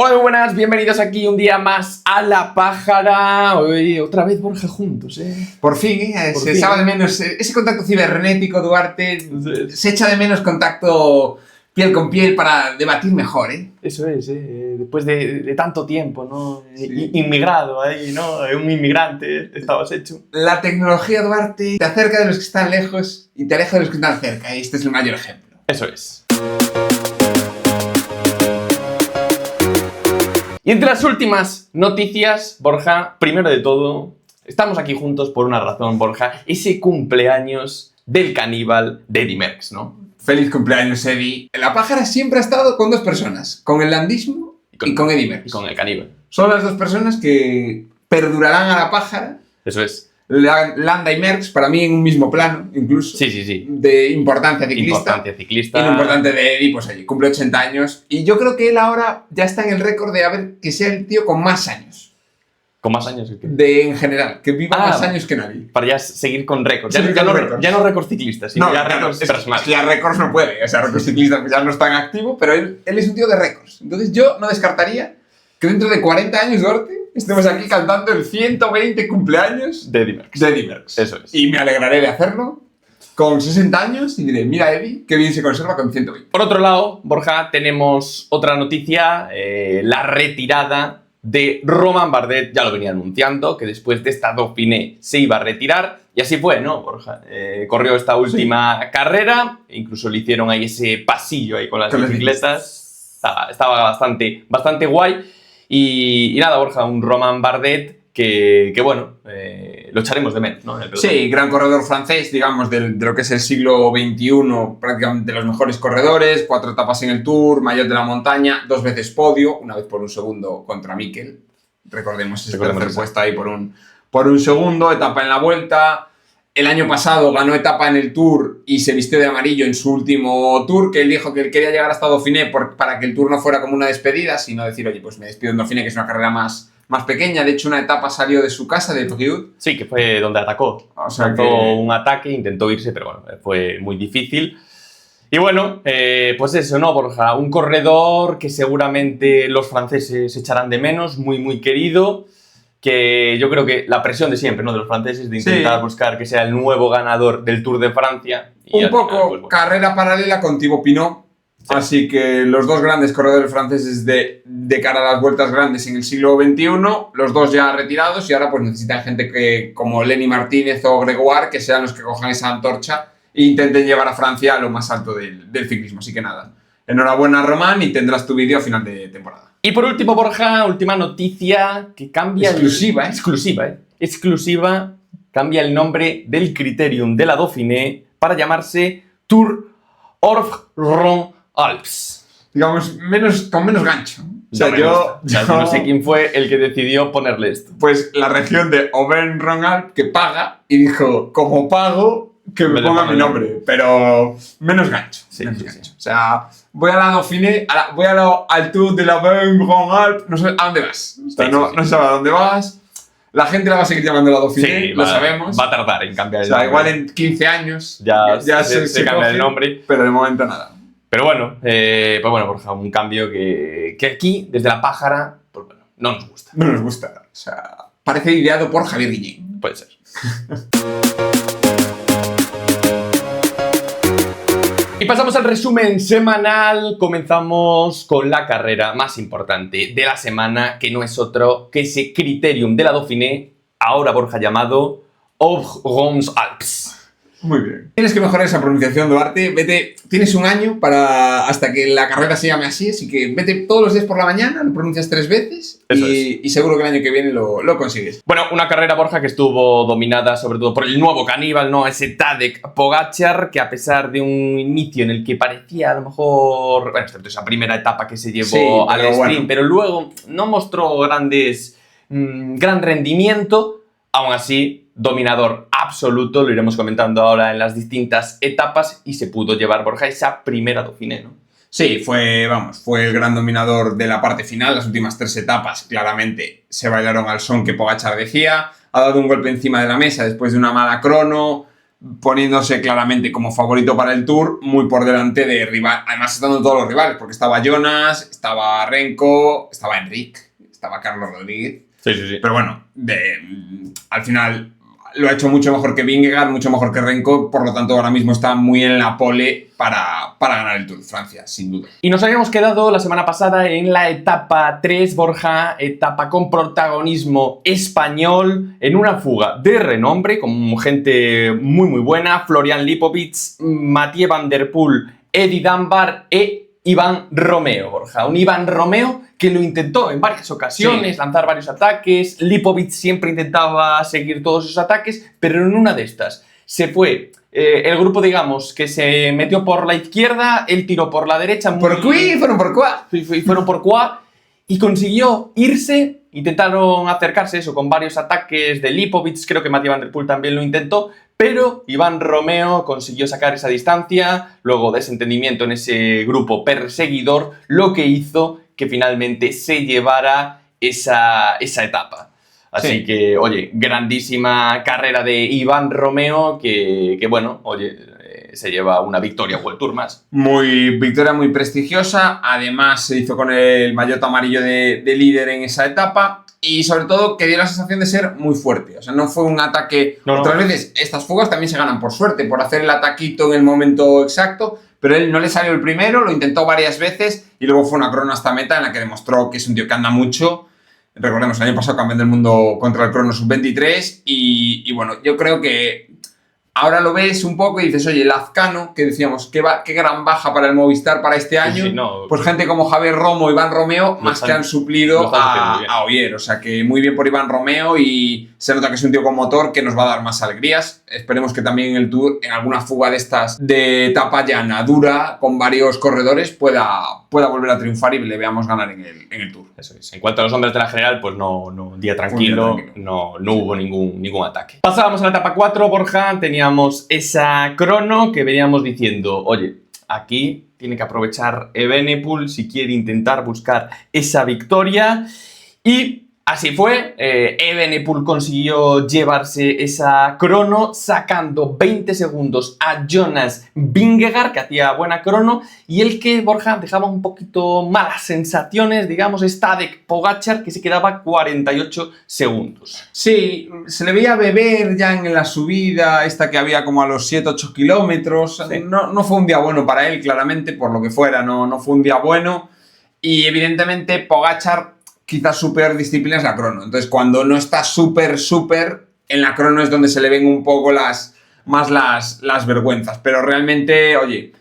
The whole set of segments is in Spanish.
Hola, muy buenas, bienvenidos aquí un día más a La Pájara. Hoy otra vez Borja juntos, Por fin, se echaba de menos ese contacto cibernético, Duarte. Se echa de menos contacto piel con piel para debatir mejor, Eso es, después de tanto tiempo, ¿no? Sí. Inmigrado ahí, ¿no? Un inmigrante estabas hecho. La tecnología, Duarte, te acerca de los que están lejos y te aleja de los que están cerca. Y este es el mayor ejemplo. Eso es. Y entre las últimas noticias, Borja, primero de todo, estamos aquí juntos por una razón, Borja, ese cumpleaños del caníbal de Eddy Merckx, ¿no? Feliz cumpleaños, Eddy. La Pájara siempre ha estado con dos personas, con el landismo y con Eddy Merckx. Y con el caníbal. Son las dos personas que perdurarán a La Pájara. Eso es. Landa y Merckx, para mí en un mismo plano, incluso. Sí. De importancia ciclista. Importancia ciclista. Y lo importante de Eddy, pues oye, cumple 80 años. Y yo creo que él ahora ya está en el récord de que sea el tío con más años. ¿Con más años? En general, que viva más años que nadie. Para ya seguir con récords. Seguir con récords. Ya no récords ciclistas, sino ya récords personales. Ya récords no puede. O sea, récords ciclistas ya no está en activo, pero él es un tío de récords. Entonces yo no descartaría que dentro de 40 años, Duarte, estemos aquí cantando el 120 cumpleaños de Eddy Merckx. De Eddy Merckx. Eso es. Y me alegraré de hacerlo con 60 años y diré, mira Eddy, qué bien se conserva con 120. Por otro lado, Borja, tenemos otra noticia, la retirada de Romain Bardet. Ya lo venía anunciando, que después de esta Dauphiné se iba a retirar. Y así fue, ¿no, Borja? Corrió esta última carrera, incluso le hicieron ahí ese pasillo ahí con las bicicletas. Estaba bastante guay. Y nada, Borja, un Romain Bardet que bueno, lo echaremos de menos, ¿no? Sí, gran corredor francés, digamos, de lo que es el siglo XXI, prácticamente de los mejores corredores, 4 etapas en el Tour, maillot de la montaña, 2 veces podio, una vez por un segundo contra Mikel. Recordemos ese tercer puesto ahí por un segundo, etapa en la Vuelta. El año pasado ganó etapa en el Tour y se vistió de amarillo en su último Tour, que él dijo que él quería llegar hasta Dauphiné para que el Tour no fuera como una despedida, sino decir, oye, pues me despido en Dauphiné, que es una carrera más pequeña. De hecho, una etapa salió de su casa, de Brioude. Sí, que fue donde atacó. O sea Lanzó un ataque, intentó irse, pero bueno, fue muy difícil. Y bueno, pues eso, ¿no, Borja? Un corredor que seguramente los franceses echarán de menos, muy querido, que yo creo que la presión de siempre, ¿no?, de los franceses, de intentar buscar que sea el nuevo ganador del Tour de Francia. Y un poco final, pues, bueno, carrera paralela con Thibaut Pinot. Sí. Así que los dos grandes corredores franceses de cara a las vueltas grandes en el siglo XXI, los dos ya retirados, y ahora pues necesitan gente como Lenny Martínez o Gregoire, que sean los que cojan esa antorcha e intenten llevar a Francia a lo más alto del ciclismo. Así que nada, enhorabuena, Román, y tendrás tu vídeo a final de temporada. Y por último, Borja, última noticia que cambia... Exclusiva, cambia el nombre del Criterium de la Dauphiné para llamarse Tour Auvergne-Rhône-Alpes. Digamos, con menos gancho. O sea, yo no sé quién fue el que decidió ponerle esto. Pues la región de Auvergne-Rhône-Alpes, que paga, y dijo, como pago, que me ponga mi nombre, pero menos gancho. Sí. O sea, voy a la Dauphiné, voy al Tour de la Auvergne-Rhône-Alpes, no sé a dónde vas. O sea, no sé a dónde vas. La gente la va a seguir llamando la Dauphiné, lo sabemos. Va a tardar en cambiar el nombre. nombre. Igual en 15 años ya se cambia el nombre. Pero de momento nada. Pero bueno, pues bueno, Borja, un cambio que aquí, desde La Pájara, pues bueno, no nos gusta. No nos gusta. O sea, parece ideado por Javier Guillén. Puede ser. Y pasamos al resumen semanal. Comenzamos con la carrera más importante de la semana, que no es otro que ese Criterium de la Dauphiné, ahora, Borja, llamado Auvergne-Rhône-Alpes. Muy bien. Tienes que mejorar esa pronunciación, Duarte. Tienes un año hasta que la carrera se llame así que vete todos los días por la mañana, lo pronuncias 3 veces y seguro que el año que viene lo consigues. Bueno, una carrera, Borja, que estuvo dominada sobre todo por el nuevo caníbal, ¿no? Ese Tadej Pogačar, que a pesar de un inicio en el que parecía a lo mejor, bueno, excepto esa primera etapa que se llevó al sprint, pero luego no mostró gran rendimiento, aún así dominador absoluto, lo iremos comentando ahora en las distintas etapas, y se pudo llevar, Borja, esa primera Dauphiné, ¿no? Sí, fue el gran dominador de la parte final. Las últimas 3 etapas claramente se bailaron al son que Pogačar decía. Ha dado un golpe encima de la mesa después de una mala crono. poniéndose claramente como favorito para el Tour, muy por delante de rival, además estando todos los rivales, porque estaba Jonas, estaba Renko, estaba Enric, estaba Carlos Rodríguez. Sí, sí, sí. Pero bueno, al final lo ha hecho mucho mejor que Vingegaard, mucho mejor que Renko, por lo tanto ahora mismo está muy en la pole para ganar el Tour de Francia, sin duda. Y nos habíamos quedado la semana pasada en la etapa 3, Borja, etapa con protagonismo español, en una fuga de renombre, con gente muy muy buena, Florian Lipovic, Mathieu Van Der Poel, Eddie Dunbar e Iván Romeo, Borja. Un Iván Romeo que lo intentó en varias ocasiones, lanzar varios ataques. Lipovic siempre intentaba seguir todos esos ataques, pero en una de estas se fue el grupo, digamos, que se metió por la izquierda, él tiró por la derecha. ¿Por qué? ¿Fueron por cuá? Fueron por cuá y consiguió irse. Intentaron acercarse eso con varios ataques de Lipovic, creo que Mathieu Van Der Poel también lo intentó, pero Iván Romeo consiguió sacar esa distancia, luego desentendimiento en ese grupo perseguidor, lo que hizo que finalmente se llevara esa etapa. Así Sí. que, oye, grandísima carrera de Iván Romeo que bueno, oye, se lleva una victoria World Tour más. Victoria muy prestigiosa, además se hizo con el maillot amarillo de líder en esa etapa y sobre todo que dio la sensación de ser muy fuerte, o sea, no fue un ataque... Otras veces estas fugas también se ganan por suerte, por hacer el ataquito en el momento exacto, pero él no le salió el primero, lo intentó varias veces y luego fue una crono hasta meta en la que demostró que es un tío que anda mucho. Recordemos, el año pasado campeón del mundo contra el crono sub-23 y bueno, yo creo que ahora lo ves un poco y dices, oye, Lazcano, que decíamos, qué gran baja para el Movistar para este año, Sí, no, pues gente como Javier Romo, Iván Romeo, más que han suplido a Ogier, o sea que muy bien por Iván Romeo y se nota que es un tío con motor que nos va a dar más alegrías. Esperemos que también en el Tour, en alguna fuga de estas de etapa llana, dura, con varios corredores, pueda volver a triunfar y le veamos ganar en el Tour. Eso es. En cuanto a los hombres de la general, pues no, día tranquilo, no hubo ningún ataque. Pasábamos a la etapa 4, Borja, teníamos esa crono que veníamos diciendo, oye, aquí tiene que aprovechar Evenepoel si quiere intentar buscar esa victoria y... así fue, Evenepoel consiguió llevarse esa crono sacando 20 segundos a Jonas Vingegaard, que hacía buena crono, y el que, Borja, dejaba un poquito malas sensaciones, digamos, es Tadej Pogačar, que se quedaba 48 segundos. Sí, se le veía beber ya en la subida, esta que había como a los 7-8 kilómetros. Sí. No fue un día bueno para él, claramente, por lo que fuera, no fue un día bueno. Y evidentemente Pogačar... quizás su peor disciplina es la crono. Entonces, cuando no está súper, en la crono es donde se le ven un poco las vergüenzas. Pero realmente, oye,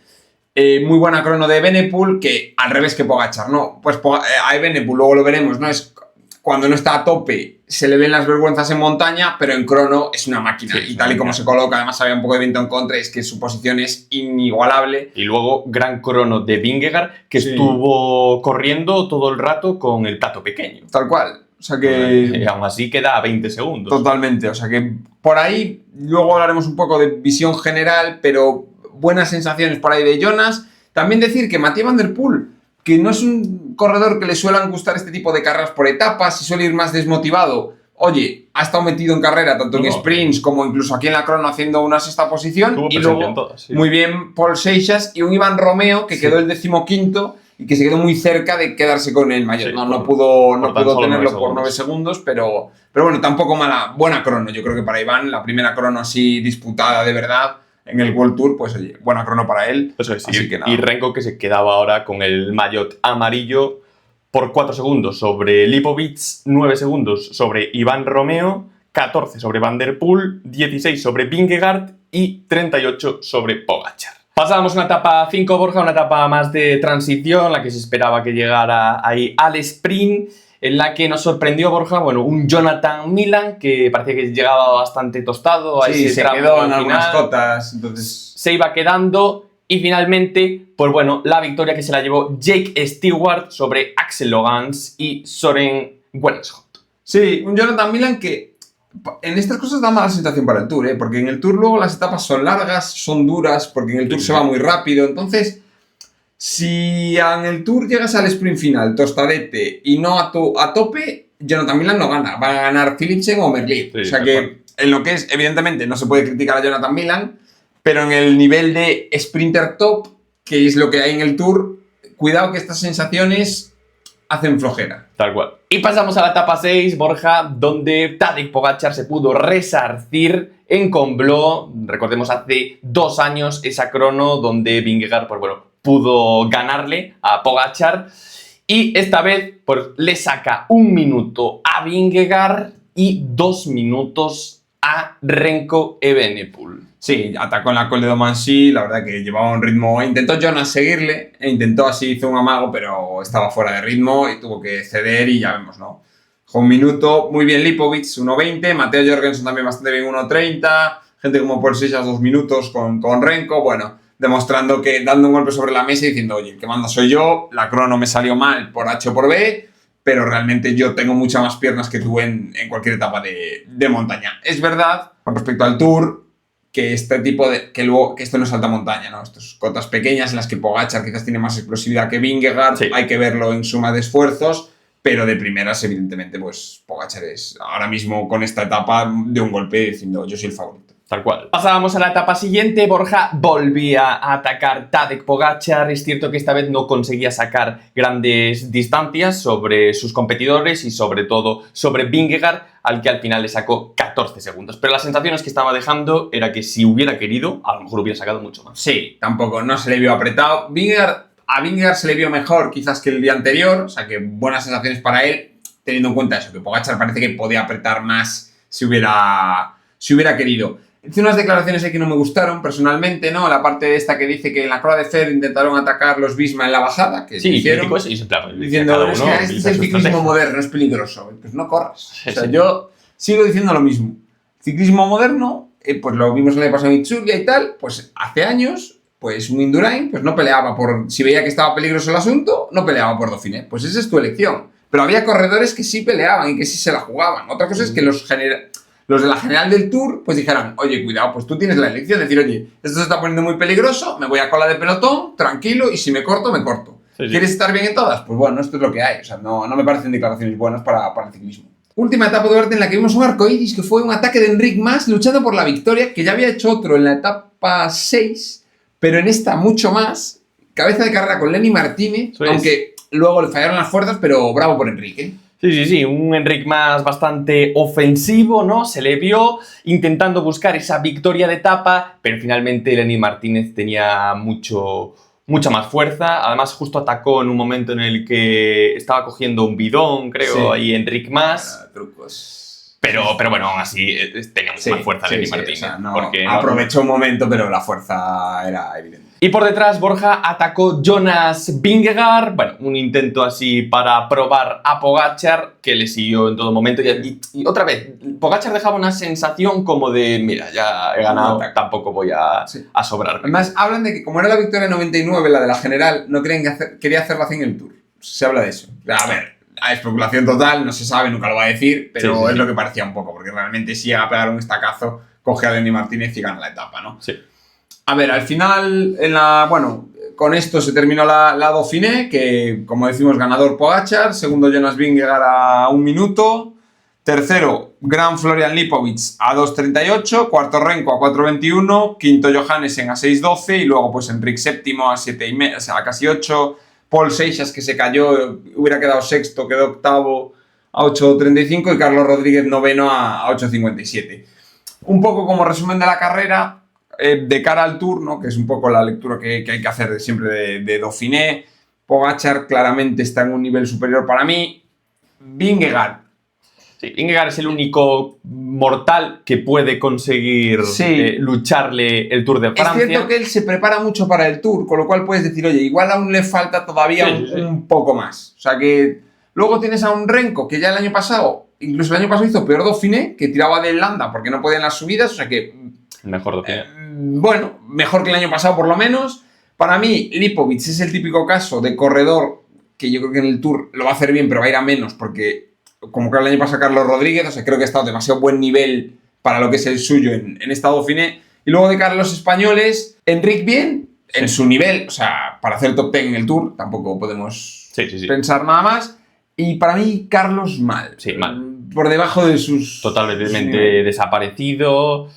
muy buena crono de Evenepoel, que al revés que Pogačar, ¿no? Pues a Evenepoel, luego lo veremos, ¿no? Es cuando no está a tope, se le ven las vergüenzas en montaña, pero en crono es una máquina. Sí, y tal y como se coloca, además había un poco de viento en contra, es que su posición es inigualable. Y luego, gran crono de Vingegaard, que estuvo corriendo todo el rato con el tato pequeño. Tal cual. O sea que... Y aún así queda a 20 segundos. Totalmente. O sea que por ahí, luego hablaremos un poco de visión general, pero buenas sensaciones por ahí de Jonas. También decir que Mathieu Van Der Poel, que no es un corredor que le suelan gustar este tipo de carreras por etapas y suele ir más desmotivado. Oye, ha estado metido en carrera tanto en sprints como incluso aquí en la crono haciendo una sexta posición. Y luego, todas, sí. Muy bien, Paul Seixas y un Iván Romeo que quedó el 15º y que se quedó muy cerca de quedarse con el maillot. Sí, no pudo tenerlo por 9 segundos, pero bueno, tampoco buena crono. Yo creo que para Iván, la primera crono así disputada de verdad en el World Tour, pues oye, buena crono para él. Eso es, así que nada. Y Renko, que se quedaba ahora con el maillot amarillo por 4 segundos sobre Lipovic, 9 segundos sobre Iván Romeo, 14 sobre Van Der Poel, 16 sobre Vingegaard y 38 sobre Pogačar. Pasábamos a una etapa 5, Borja, una etapa más de transición, en la que se esperaba que llegara ahí al sprint, en la que nos sorprendió, Borja, bueno, un Jonathan Milan que parecía que llegaba bastante tostado a ese tramo. Se quedó en algunas cotas, entonces... Se iba quedando y finalmente, pues bueno, la victoria que se la llevó Jake Stewart sobre Axel Logans y Søren Wellesholt. Sí, un Jonathan Milan que en estas cosas da mala sensación para el Tour, porque en el Tour luego las etapas son largas, son duras, porque en el Tour se va muy rápido, entonces... Si en el Tour llegas al sprint final tostadete y no a tope, Jonathan Milan no gana. Va a ganar Philipsen o Merlier. Sí, o sea que en lo que es, evidentemente, no se puede criticar a Jonathan Milan, pero en el nivel de sprinter top, que es lo que hay en el Tour, cuidado que estas sensaciones hacen flojera. Tal cual. Y pasamos a la etapa 6, Borja, donde Tadej Pogačar se pudo resarcir en Combloux. Recordemos hace 2 años esa crono donde Vingegaard, pues bueno, pudo ganarle a Pogačar. Y esta vez pues, le saca 1 minuto a Vingegaard y 2 minutos a Remco Evenepoel. Sí, atacó en la Col de Domancy, la verdad que llevaba un ritmo. Intentó Jonas seguirle, e intentó así, hizo un amago, pero estaba fuera de ritmo y tuvo que ceder y ya vemos, ¿no? Dejó 1 minuto, muy bien Lipovic, 1.20, Mateo Jorgensen también bastante bien, 1.30, gente como Paul Seixas 2 minutos con Remco, bueno, demostrando que dando un golpe sobre la mesa y diciendo, oye, el que manda soy yo, la crono me salió mal por H o por B, pero realmente yo tengo muchas más piernas que tú en cualquier etapa de montaña. Es verdad, con respecto al Tour, que este tipo de... que esto no es alta montaña, ¿no? Esto es cotas pequeñas en las que Pogačar quizás tiene más explosividad que Vingegaard, sí. Hay que verlo en suma de esfuerzos, pero de primeras, evidentemente, pues Pogačar es ahora mismo con esta etapa de un golpe diciendo yo soy el favorito. Tal cual. Pasábamos a la etapa siguiente, Borja volvía a atacar Tadej Pogačar. Es cierto que esta vez no conseguía sacar grandes distancias sobre sus competidores y sobre todo sobre Vingegaard, al que al final le sacó 14 segundos. Pero las sensaciones que estaba dejando era que si hubiera querido, a lo mejor hubiera sacado mucho más. Sí, tampoco, no se le vio apretado. A Vingegaard se le vio mejor quizás que el día anterior, o sea que buenas sensaciones para él, teniendo en cuenta eso, que Pogačar parece que podía apretar más si hubiera querido. Hice unas declaraciones ahí que no me gustaron personalmente, ¿no? La parte de esta que dice que en la Croix de Fer intentaron atacar los Visma en la bajada, que sí, hicieron, y se claro, diciendo, es que este es el ciclismo moderno, es peligroso. Pues no corras. Sí, o sea, yo sigo diciendo lo mismo. Ciclismo moderno, pues lo vimos el año pasado en Itzulia y tal, pues hace años, pues un Indurain, pues no peleaba por... Si veía que estaba peligroso el asunto, no peleaba por Dauphiné. Pues esa es tu elección. Pero había corredores que sí peleaban y que sí se la jugaban. Otra cosa es que los de la general del Tour, pues dijeran, oye, cuidado, pues tú tienes la elección de decir, oye, esto se está poniendo muy peligroso, me voy a cola de pelotón, tranquilo, y si me corto, me corto. Sí. ¿Quieres estar bien en todas? Pues bueno, esto es lo que hay. O sea, no me parecen declaraciones buenas para el ciclismo. Última etapa de Duarte en la que vimos un arcoiris, que fue un ataque de Enric Mas luchando por la victoria, que ya había hecho otro en la etapa 6, pero en esta mucho más. Cabeza de carrera con Lenny Martínez, aunque luego le fallaron las fuerzas, pero bravo por Enrique. Sí, un Enric Mas bastante ofensivo, ¿no? Se le vio intentando buscar esa victoria de etapa, pero finalmente Lenny Martínez tenía mucha más fuerza. Además, justo atacó en un momento en el que estaba cogiendo un bidón, creo, sí. Ahí Enric Mas. Trucos. Pero bueno, aún así tenía mucha más fuerza Lenny Martínez. O sea, aprovechó un momento, pero la fuerza era evidente. Y por detrás, Borja atacó Jonas Vingegaard. Bueno, un intento así para probar a Pogačar, que le siguió en todo momento. Y otra vez, Pogačar dejaba una sensación como de, mira, ya he ganado, tampoco voy a sobrar. Además, hablan de que como era la victoria 99, la de la general, no creen que quería hacerla así en el Tour. Se habla de eso. A ver, hay especulación total, no se sabe, nunca lo va a decir, pero es lo que parecía un poco, porque realmente si llega a pegar un estacazo, coge a Lenny Martínez y gana la etapa, ¿no? Sí. A ver, al final, con esto se terminó la Dauphiné, que como decimos, ganador Pogačar, segundo Jonas Vingegaard a 1 minuto, tercero Gran Florian Lipovic a 2.38, cuarto Remco a 4.21, quinto Johannesen a 6.12 y luego pues Enric séptimo a 7.5, o sea, a casi 8, Paul Seixas que se cayó, hubiera quedado sexto, quedó octavo a 8.35 y Carlos Rodríguez noveno a 8.57. Un poco como resumen de la carrera, de cara al Tour, ¿no? Que es un poco la lectura que hay que hacer siempre de Dauphiné. Pogačar claramente está en un nivel superior para mí. Vingegaard. Sí, Vingegaard es el único mortal que puede conseguir lucharle el Tour de Francia. Es cierto que él se prepara mucho para el Tour, con lo cual puedes decir, oye, igual aún le falta todavía un poco más. O sea que luego tienes a un Remco que ya el año pasado hizo peor Dauphiné, que tiraba de Landa porque no podía en las subidas, o sea que... Mejor Dauphiné. Bueno, mejor que el año pasado por lo menos. Para mí, Lipovic es el típico caso de corredor que yo creo que en el Tour lo va a hacer bien, pero va a ir a menos porque, como que el año pasado Carlos Rodríguez, o sea, creo que ha estado demasiado buen nivel para lo que es el suyo en esta Dauphiné. Y luego de cara a los españoles, Enric bien, en su nivel, o sea, para hacer top 10 en el Tour, tampoco podemos pensar nada más. Y para mí, Carlos mal. Sí, mal. Por debajo de sus... Totalmente desaparecido.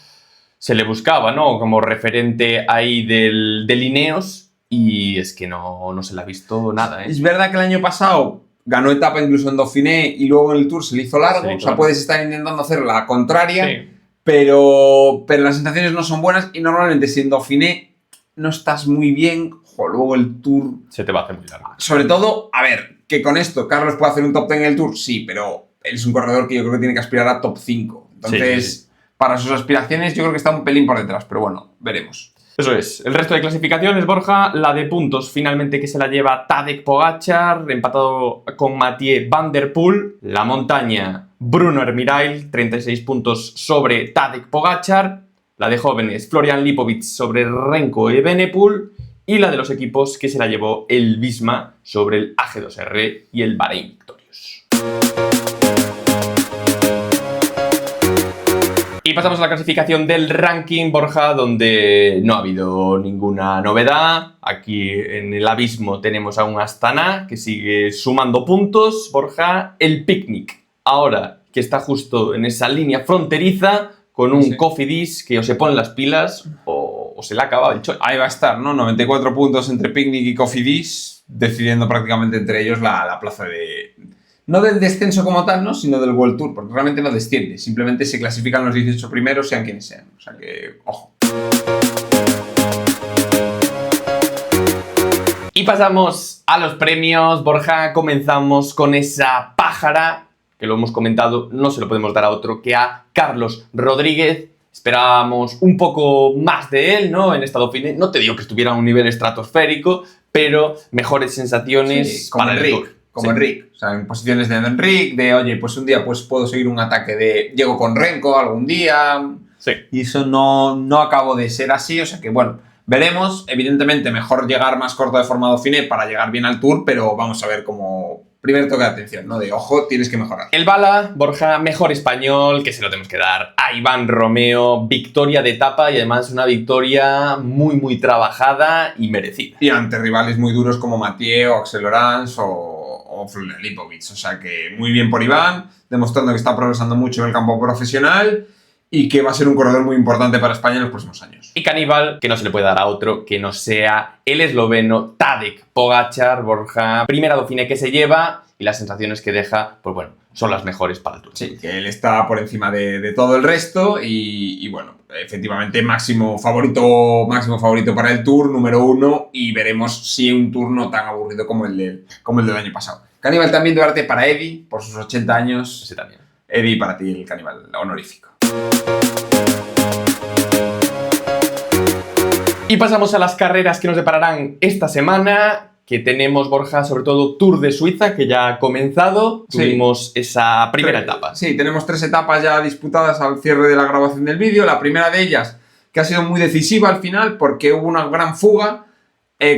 Se le buscaba, ¿no? Como referente ahí del Ineos y es que no se le ha visto nada, ¿eh? Es verdad que el año pasado ganó etapa incluso en Dauphiné y luego en el Tour se le hizo largo. O sea, puedes estar intentando hacer la contraria, sí. pero las sensaciones no son buenas y normalmente si en Dauphiné no estás muy bien, luego el Tour... Se te va a hacer muy largo. Sobre todo, a ver, que con esto Carlos puede hacer un top 10 en el Tour, sí, pero él es un corredor que yo creo que tiene que aspirar a top 5. Entonces... Sí. Para sus aspiraciones yo creo que está un pelín por detrás, pero bueno, veremos. Eso es. El resto de clasificaciones, Borja, la de puntos finalmente que se la lleva Tadej Pogačar, empatado con Mathieu Van Der Poel. La montaña, Bruno Hermirail, 36 puntos sobre Tadej Pogačar. La de jóvenes, Florian Lipovic sobre Remco Evenepoel. Y la de los equipos que se la llevó el Visma sobre el AG2R y el Bahrein Victorious. Y pasamos a la clasificación del ranking, Borja, donde no ha habido ninguna novedad. Aquí en el abismo tenemos a un Astana que sigue sumando puntos, Borja. El Picnic, ahora que está justo en esa línea fronteriza, con un Cofidis que o se pone las pilas o se le ha acabado el chollo. Ahí va a estar, ¿no? 94 puntos entre Picnic y Cofidis, decidiendo prácticamente entre ellos la plaza de... No del descenso como tal, ¿no? Sino del World Tour, porque realmente no desciende. Simplemente se clasifican los 18 primeros, sean quienes sean. O sea que, ojo. Y pasamos a los premios, Borja. Comenzamos con esa pájara, que lo hemos comentado, no se lo podemos dar a otro que a Carlos Rodríguez. Esperábamos un poco más de él, ¿no? En esta Dauphiné. No te digo que estuviera a un nivel estratosférico, pero mejores sensaciones como para el Tour. Como Enric, o sea, en posiciones de Enric, de oye, pues un día pues puedo seguir un ataque de llego con Remco algún día. Sí. Y eso no acabó de ser así, o sea que bueno, veremos. Evidentemente mejor llegar más corto de forma Dauphiné para llegar bien al Tour, pero vamos a ver cómo... Primer toque de atención, ¿no? De ojo, tienes que mejorar. El Bala, Borja, mejor español, que se lo tenemos que dar a Iván Romeo. Victoria de etapa y además una victoria muy, muy trabajada y merecida. Y ante rivales muy duros como Mathieu, Axel Orange o Florian Lipovic. O sea que muy bien por Iván, demostrando que está progresando mucho en el campo profesional y que va a ser un corredor muy importante para España en los próximos años. Y Caníbal, que no se le puede dar a otro que no sea el esloveno Tadej Pogačar, Borja. Primera Dauphiné que se lleva y las sensaciones que deja, pues bueno, son las mejores para el Tour. Sí, que él está por encima de todo el resto y bueno, efectivamente máximo favorito para el Tour, número 1, y veremos si un Tour no tan aburrido como el del año pasado. Caníbal también de arte para Eddie, por sus 80 años. Ese también. Eddie, para ti el Caníbal honorífico. Y pasamos a las carreras que nos depararán esta semana, que tenemos, Borja, sobre todo Tour de Suiza, que ya ha comenzado. Sí. Tuvimos esa primera etapa. Sí, tenemos 3 etapas ya disputadas al cierre de la grabación del vídeo. La primera de ellas, que ha sido muy decisiva al final, porque hubo una gran fuga,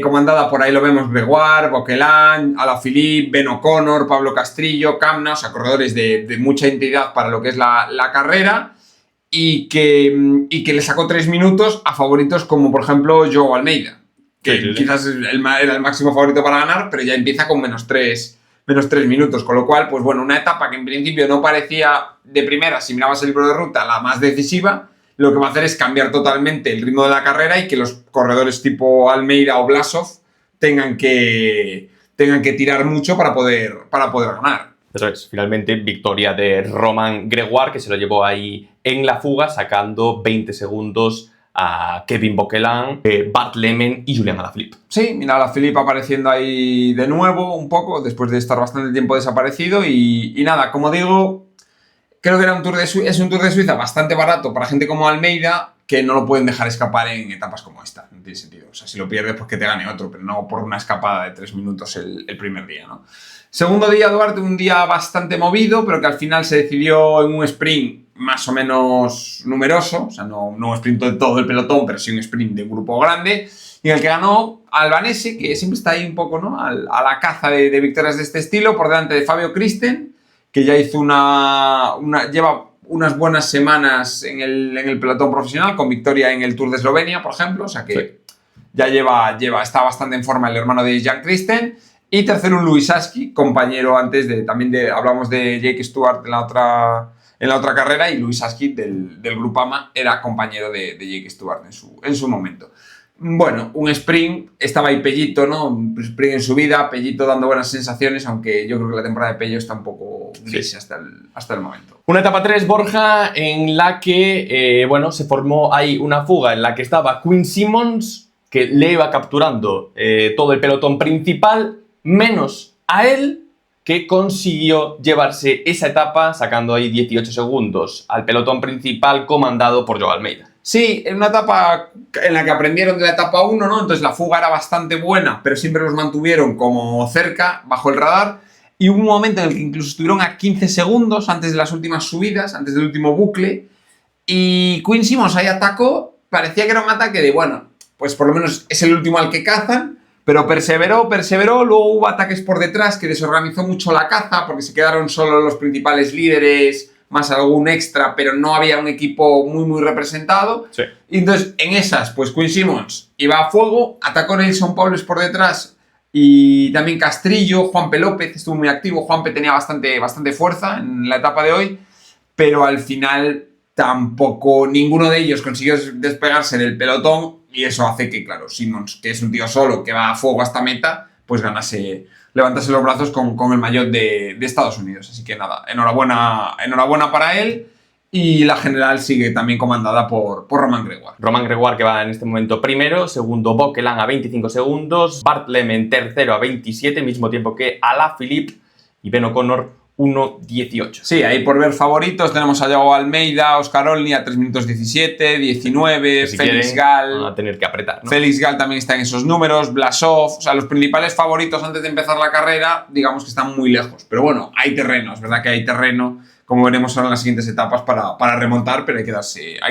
comandada por ahí lo vemos, Gregoire, Bauquelin, Alaphilippe, Ben O'Connor, Pablo Castrillo, Kamna, o sea, corredores de mucha entidad para lo que es la carrera, y que le sacó 3 minutos a favoritos como, por ejemplo, Joao Almeida, que sí. quizás era el máximo favorito para ganar, pero ya empieza con menos 3 minutos, con lo cual, pues bueno, una etapa que en principio no parecía de primera, si mirabas el libro de ruta, la más decisiva, lo que va a hacer es cambiar totalmente el ritmo de la carrera y que los corredores tipo Almeida o Blasov tengan que tirar mucho para poder ganar. Eso es, finalmente victoria de Romain Gregoire, que se lo llevó ahí en la fuga, sacando 20 segundos a Kevin Bauquelin, Bart Lemen y Julian Alaphilippe. Sí, mira, Alaphilippe apareciendo ahí de nuevo un poco, después de estar bastante tiempo desaparecido y nada, como digo, creo que es un Tour de Suiza bastante barato para gente como Almeida, que no lo pueden dejar escapar en etapas como esta, no tiene sentido. O sea, si lo pierdes, pues que te gane otro, pero no por una escapada de 3 minutos el primer día, ¿no? Segundo día, Duarte, un día bastante movido, pero que al final se decidió en un sprint más o menos numeroso, o sea, no un sprint de todo el pelotón, pero sí un sprint de un grupo grande, y en el que ganó Albanese, que siempre está ahí un poco, ¿no?, a la caza de victorias de este estilo, por delante de Fabio Kristen, que ya hizo lleva unas buenas semanas en el pelotón profesional, con victoria en el Tour de Eslovenia, por ejemplo, o sea que sí, ya está bastante en forma el hermano de Jan Kristen. Y tercero, un Luisaski, compañero antes hablamos de Jake Stewart en la otra carrera, y Luisaski del Groupama era compañero de Jake Stewart en su momento. Bueno, un sprint, estaba ahí Pellito, ¿no? Un sprint en subida, Pellito dando buenas sensaciones, aunque yo creo que la temporada de Pello está un poco gris hasta el momento. Una etapa 3, Borja, en la que, se formó ahí una fuga en la que estaba Quinn Simmons, que le iba capturando todo el pelotón principal, menos a él, que consiguió llevarse esa etapa, sacando ahí 18 segundos al pelotón principal comandado por Joe Almeida. Sí, en una etapa en la que aprendieron de la etapa 1, ¿no? Entonces la fuga era bastante buena, pero siempre los mantuvieron como cerca, bajo el radar. Y hubo un momento en el que incluso estuvieron a 15 segundos antes de las últimas subidas, antes del último bucle. Y Quinn Simmons ahí atacó, parecía que era un ataque de, bueno, pues por lo menos es el último al que cazan, pero perseveró, luego hubo ataques por detrás que desorganizó mucho la caza, porque se quedaron solo los principales líderes, más algún extra, pero no había un equipo muy representado. Sí. Y entonces, en esas, pues Quinn Simmons iba a fuego, atacó Nelson Paules por detrás, y también Castrillo, Juanpe López estuvo muy activo. Juanpe tenía bastante fuerza en la etapa de hoy, pero al final tampoco ninguno de ellos consiguió despegarse del pelotón, y eso hace que, claro, Simmons, que es un tío solo, que va a fuego hasta meta, pues levantase los brazos con el maillot de Estados Unidos. Así que nada, enhorabuena para él. Y la general sigue también comandada por Romain Gregoire. Romain Gregoire, que va en este momento primero, segundo Bauquelin a 25 segundos, Bart Lehman tercero a 27, mismo tiempo que Alaphilippe, y Ben O'Connor 1.18. Sí, ahí por ver favoritos tenemos a Joao Almeida, Oscar Olney a 3 minutos 17, 19, Si Félix quieren, Gall. van a tener que apretar, ¿no? Félix Gall también está en esos números, Blasov, o sea, los principales favoritos antes de empezar la carrera, digamos que están muy lejos. Pero bueno, hay terreno, es verdad que hay terreno, como veremos ahora en las siguientes etapas, para remontar, pero hay que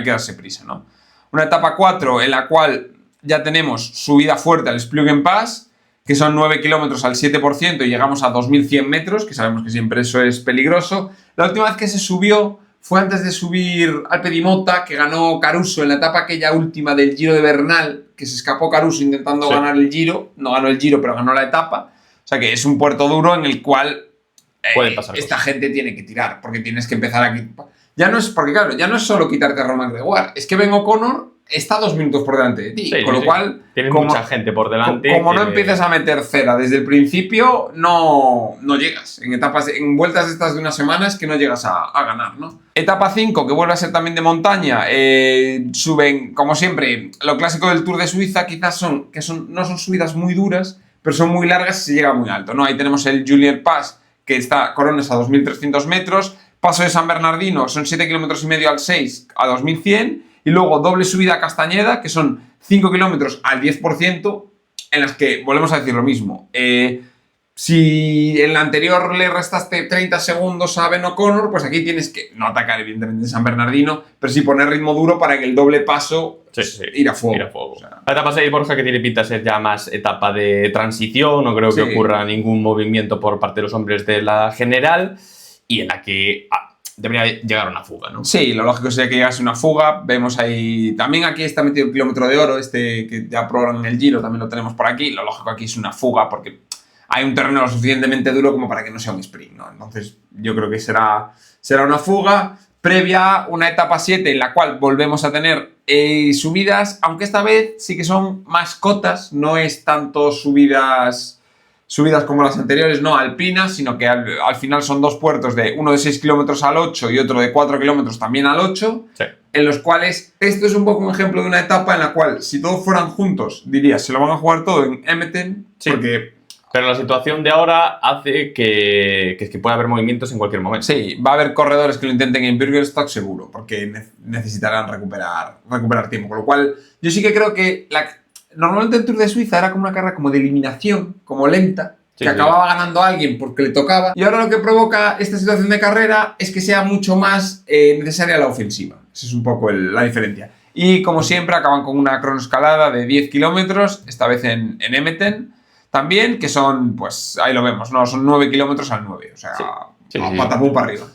darse prisa, ¿no? Una etapa 4 en la cual ya tenemos subida fuerte al Splügen Pass, que son 9 kilómetros al 7% y llegamos a 2.100 metros, que sabemos que siempre eso es peligroso. La última vez que se subió fue antes de subir al Pedimota, que ganó Caruso en la etapa aquella última del Giro de Bernal, que se escapó Caruso intentando ganar el Giro. No ganó el Giro, pero ganó la etapa. O sea que es un puerto duro en el cual esta gente tiene que tirar, porque tienes que empezar aquí. Ya no es, porque claro, ya no es solo quitarte a Romain Gregoire, es que Ben O'Connor está 2 minutos por delante de ti, con lo cual... Tienes mucha gente por delante. Como no empieces a meter cera desde el principio, no llegas. En vueltas estas de unas semanas que no llegas a ganar, ¿no? Etapa 5, que vuelve a ser también de montaña, suben, como siempre, lo clásico del Tour de Suiza quizás no son subidas muy duras, pero son muy largas y se llega muy alto, ¿no? Ahí tenemos el Julier Pass, que está coronas a 2.300 metros, Paso de San Bernardino, son 7,5 kilómetros al 6 a 2.100, y luego doble subida a Castañeda, que son 5 kilómetros al 10%, en las que volvemos a decir lo mismo. Si en la anterior le restaste 30 segundos a Ben O'Connor, pues aquí tienes que no atacar evidentemente en San Bernardino, pero sí poner ritmo duro para que el doble paso ir a fuego. O sea, la etapa 6, Borja, que tiene pinta de ser ya más etapa de transición, no creo que ocurra ningún movimiento por parte de los hombres de la general, y en la que debería llegar una fuga, ¿no? Sí, lo lógico sería que llegase una fuga. Vemos ahí, también aquí está metido el kilómetro de oro, que ya probaron en el Giro, también lo tenemos por aquí. Lo lógico aquí es una fuga porque hay un terreno lo suficientemente duro como para que no sea un sprint, ¿no? Entonces yo creo que será una fuga previa, una etapa 7 en la cual volvemos a tener subidas, aunque esta vez sí que son más cotas, no es tanto subidas como las anteriores, no alpinas, sino que al final son dos puertos, uno de 6 kilómetros al 8 y otro de 4 kilómetros también al 8, en los cuales esto es un poco un ejemplo de una etapa en la cual, si todos fueran juntos, dirías, se lo van a jugar todo en Emeten, porque... Pero la situación de ahora hace que pueda haber movimientos en cualquier momento. Sí, va a haber corredores que lo intenten en Birkenstock seguro, porque necesitarán recuperar tiempo, con lo cual yo sí que creo que normalmente el Tour de Suiza era como una carrera como de eliminación, como lenta, que acababa ganando a alguien porque le tocaba. Y ahora lo que provoca esta situación de carrera es que sea mucho más necesaria la ofensiva. Esa es un poco la diferencia. Y como siempre acaban con una cronoescalada de 10 kilómetros, esta vez en Emeten, también, que son, pues ahí lo vemos, ¿no? Son 9 kilómetros al 9, o sea, patapum para arriba.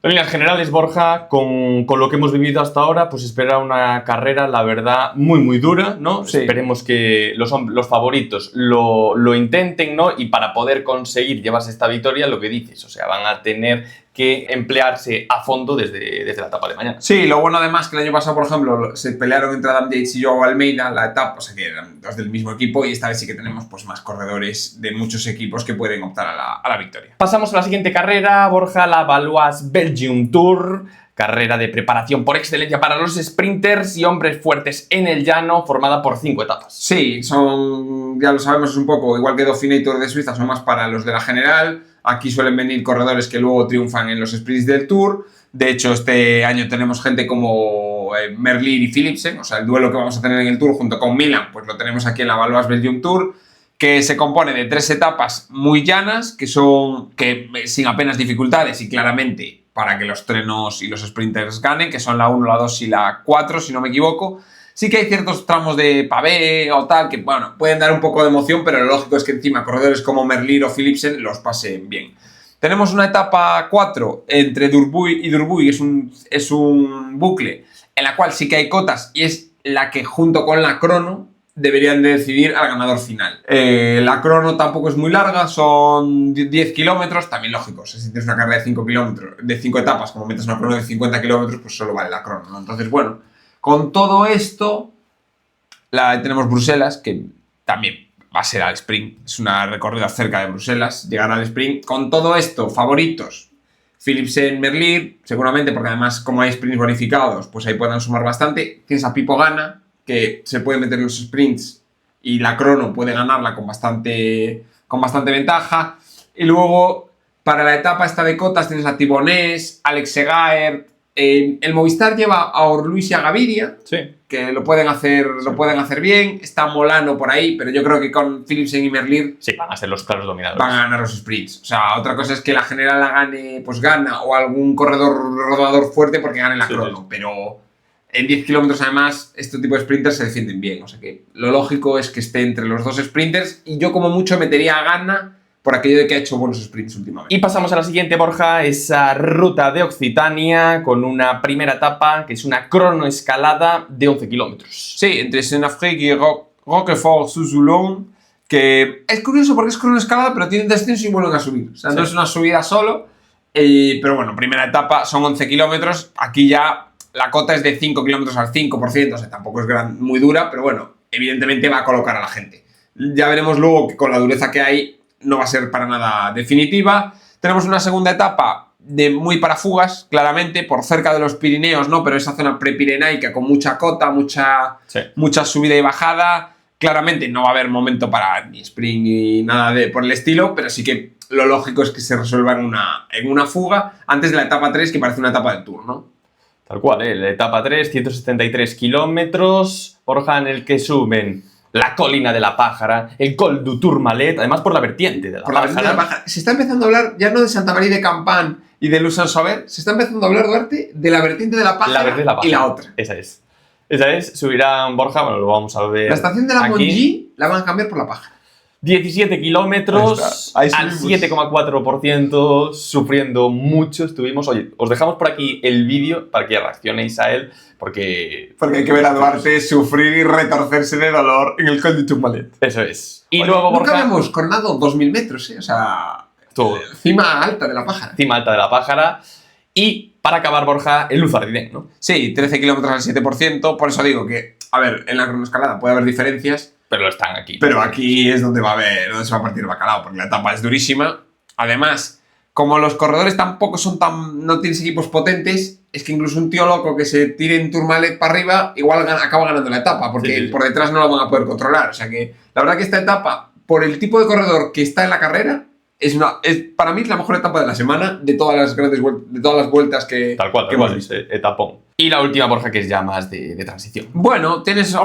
En líneas generales, Borja, con lo que hemos vivido hasta ahora, pues espera una carrera, la verdad, muy dura, ¿no? Sí. Esperemos que los favoritos lo intenten, ¿no? Y para poder conseguir llevarse esta victoria, lo que dices, o sea, van a tener que emplearse a fondo desde la etapa de mañana. Sí, lo bueno además que el año pasado, por ejemplo, se pelearon entre Adam Yates y Joao Almeida la etapa, o sea que eran dos del mismo equipo, y esta vez sí que tenemos pues más corredores de muchos equipos que pueden optar a la victoria. Pasamos a la siguiente carrera, Borja, la Valois Belgium Tour, carrera de preparación por excelencia para los sprinters y hombres fuertes en el llano, formada por 5 etapas. Sí, son, ya lo sabemos, es un poco igual que Dauphiné y Tour de Suiza, son más para los de la general. Aquí suelen venir corredores que luego triunfan en los sprints del Tour. De hecho, este año tenemos gente como Merlier y Philipsen, o sea, el duelo que vamos a tener en el Tour junto con Milan, pues lo tenemos aquí en la Valois Belgium Tour, que se compone de 3 etapas muy llanas, que sin apenas dificultades y claramente para que los trenos y los sprinters ganen, que son la 1, la 2 y la 4, si no me equivoco. Sí que hay ciertos tramos de pavé o tal que, bueno, pueden dar un poco de emoción, pero lo lógico es que encima corredores como Merlier o Philipsen los pasen bien. Tenemos una etapa 4 entre Durbuy y Durbuy, es un bucle en la cual sí que hay cotas y es la que junto con la crono deberían de decidir al ganador final. La crono tampoco es muy larga, son 10 kilómetros, también lógico, si tienes una carrera de 5 kilómetros, de 5 etapas, como metes una crono de 50 kilómetros, pues solo vale la crono, ¿no? Entonces, bueno, con todo esto, tenemos Bruselas, que también va a ser al sprint, es una recorrida cerca de Bruselas, llegar al sprint. Con todo esto, favoritos, Philipsen, Merlier, seguramente, porque además como hay sprints bonificados, pues ahí pueden sumar bastante. Tienes a Pipo Gana, que se puede meter en los sprints y la crono puede ganarla con bastante ventaja. Y luego, para la etapa esta de cotas, tienes a Thibonés, Alex Segaert. El Movistar lleva a Orluis y a Gaviria, Sí. que lo pueden hacer bien. Está Molano por ahí, pero yo creo que con Philipsen y Merlier Sí, van a ser los claros dominadores. van a ganar los sprints. O sea, otra cosa es que la general la gane, pues gana, o algún corredor rodador fuerte porque gane la crono. Sí. Pero en 10 kilómetros además, este tipo de sprinters se defienden bien. O sea que lo lógico es que esté entre los dos sprinters, y yo como mucho metería a Gana por aquello de que ha hecho buenos sprints últimamente. Y pasamos a la siguiente, Borja, esa ruta de Occitania con una primera etapa que es una cronoescalada de 11 kilómetros. Sí, entre Saint-Afrique y Roquefort-sous-Oulon, que es curioso porque es cronoescalada, pero tienen descenso y vuelven a subir. O sea, no es una subida solo, pero bueno, primera etapa son 11 kilómetros. Aquí ya la cota es de 5 kilómetros al 5%, o sea, tampoco es muy dura, pero bueno, evidentemente va a colocar a la gente. Ya veremos luego que con la dureza que hay no va a ser para nada definitiva. Tenemos una segunda etapa muy para fugas, claramente, por cerca de los Pirineos, ¿no? Pero esa zona prepirenaica con mucha cota, mucha subida y bajada. Claramente no va a haber momento para ni sprint ni nada por el estilo, pero sí que lo lógico es que se resuelva en una fuga antes de la etapa 3, que parece una etapa del Tour, ¿no? Tal cual, ¿eh? La etapa 3, 173 kilómetros, Borja, en el que suben la colina de la Pájara, el Col du Tourmalet, además por la vertiente de la Pájara. Se está empezando a hablar ya no de Santa María de Campán y de Luçon-Saver, se está empezando a hablar, Duarte, de la vertiente de la Pájara, y la otra. Esa es, subirán, Borja, bueno, lo vamos a ver. La estación de la aquí. Mongy la van a cambiar por la Pájara. 17 kilómetros, Ahí al subimos. 7,4%, sufriendo mucho estuvimos. Oye, os dejamos por aquí el vídeo para que reaccionéis a él, porque hay que ver a Duarte sufrir y retorcerse de dolor en el Col du Tourmalet. eso es. Y Oye, luego, nunca Borja, habíamos coronado 2000 metros, o sea, todo. cima alta de la Pájara. Cima alta de la Pájara. Y para acabar, Borja, el Luzardinen, ¿no? Sí, 13 kilómetros al 7%, por eso digo que, a ver, en la cronoescalada puede haber diferencias, Pero están aquí. pero aquí es donde donde se va a partir el bacalao, porque la etapa es durísima. Además, como los corredores tampoco no tienes equipos potentes, es que incluso un tío loco que se tire en Tourmalet para arriba, igual acaba ganando la etapa, porque Sí. por detrás no la van a poder controlar. O sea que, la verdad que esta etapa, por el tipo de corredor que está en la carrera, para mí es la mejor etapa de la semana de todas las vueltas que Tal cual, hemos visto. etapón. Y la última, Borja, que es ya más de transición. Bueno, tienes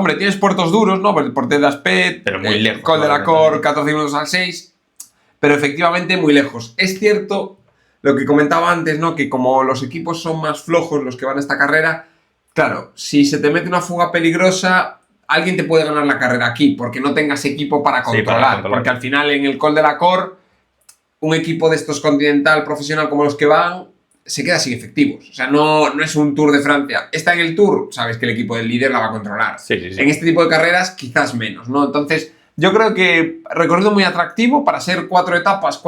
puertos duros, ¿no? El Portet d'Aspet, Pero muy lejos, Col de la ¿no? Cor, 14 minutos al 6, pero efectivamente muy lejos. Es cierto lo que comentaba antes, ¿no? Que como los equipos son más flojos los que van a esta carrera, claro, si se te mete una fuga peligrosa, alguien te puede ganar la carrera aquí, porque no tengas equipo para Sí, controlar. para controlar. Porque al final en el Col de la Cor, un equipo de estos continental profesional como los que van, se queda sin efectivos. O sea, no es un Tour de Francia. Está en el Tour, sabes que el equipo del líder la va a controlar. Sí, sí, sí. En este tipo de carreras, quizás menos, ¿no? Entonces, yo creo que recorrido muy atractivo para ser cuatro etapas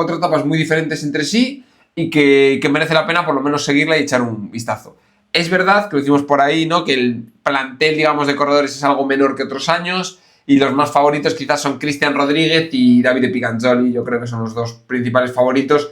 muy diferentes entre sí y que merece la pena por lo menos seguirla y echar un vistazo. Es verdad que lo decimos por ahí, ¿no? Que el plantel, digamos, de corredores es algo menor que otros años y los más favoritos quizás son Cristian Rodríguez y Davide Piganzoli. Yo creo que son los dos principales favoritos,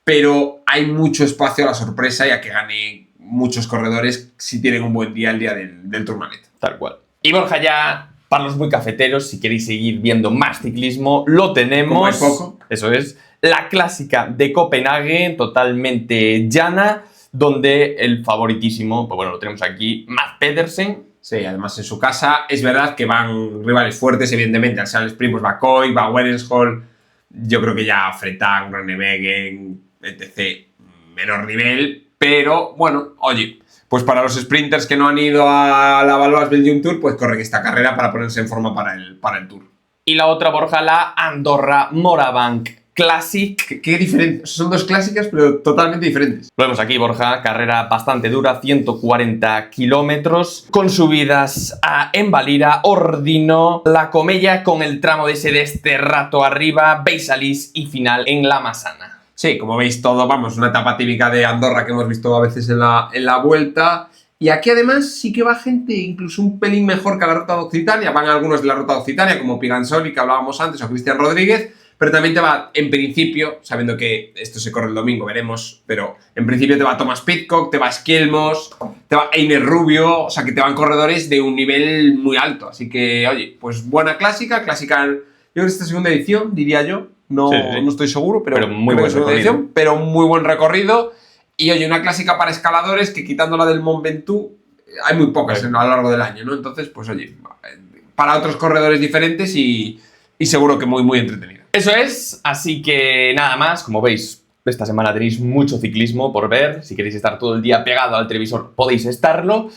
pero hay mucho espacio a la sorpresa y a que gane muchos corredores si tienen un buen día el día del Tourmalet. Tal cual. Y Borja, ya para los muy cafeteros, si queréis seguir viendo más ciclismo, lo tenemos. Como hay poco. Eso es. La clásica de Copenhague, totalmente llana, donde el favoritísimo, pues bueno, lo tenemos aquí, Mads Pedersen. Sí, además en su casa es verdad que van rivales fuertes, evidentemente. Al ser los primos va Coy, va Werenskol. Yo creo que ya Fretang, Groenewegen, etc. menor nivel, pero bueno, oye, pues para los sprinters que no han ido a la Valois Belgium Tour, pues corren esta carrera para ponerse en forma para el Tour. Y la otra, Borja, la Andorra Morabank Classic. Qué diferente. Son dos clásicas, pero totalmente diferentes. Lo vemos aquí, Borja, carrera bastante dura, 140 kilómetros, con subidas a Envalira, Ordino, La Comella, con el tramo de ese desterrato arriba, Beisalis y final en La Massana. Sí, como veis todo, vamos, una etapa típica de Andorra que hemos visto a veces en la vuelta. Y aquí además sí que va gente incluso un pelín mejor que la Ruta de Occitania. Van algunos de la Ruta de Occitania, como Piganzoli, que hablábamos antes, o Cristian Rodríguez. Pero también te va, en principio, sabiendo que esto se corre el domingo, veremos, pero en principio te va Thomas Pidcock, te va Esquielmos, te va Einer Rubio, o sea que te van corredores de un nivel muy alto. Así que, oye, pues buena clásica, yo creo que esta segunda edición, diría yo, no, Sí. no estoy seguro, pero muy creo buen que segunda recorrido. edición, pero muy buen recorrido. Y oye, una clásica para escaladores que quitando la del Mont Ventoux, hay muy pocas a lo largo del año, ¿no? Entonces, pues oye, para otros corredores diferentes y seguro que muy, muy entretenido. Eso es, así que nada más, como veis, esta semana tenéis mucho ciclismo por ver. Si queréis estar todo el día pegado al televisor, podéis estarlo.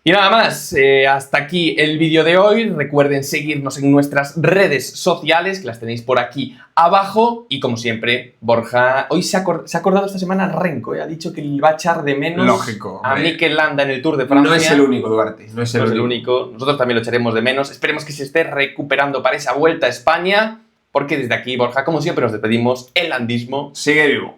Y nada más, hasta aquí el vídeo de hoy. Recuerden seguirnos en nuestras redes sociales, que las tenéis por aquí abajo. Y como siempre, Borja, hoy se ha acordado esta semana Renko, ha dicho que le va a echar de menos Lógico, a hombre. Mikel Landa en el Tour de Francia. No es el único, Duarte, no es el No es el único. único. Nosotros también lo echaremos de menos. Esperemos que se esté recuperando para esa vuelta a España, porque desde aquí, Borja, como siempre, nos despedimos. El landismo Sigue vivo.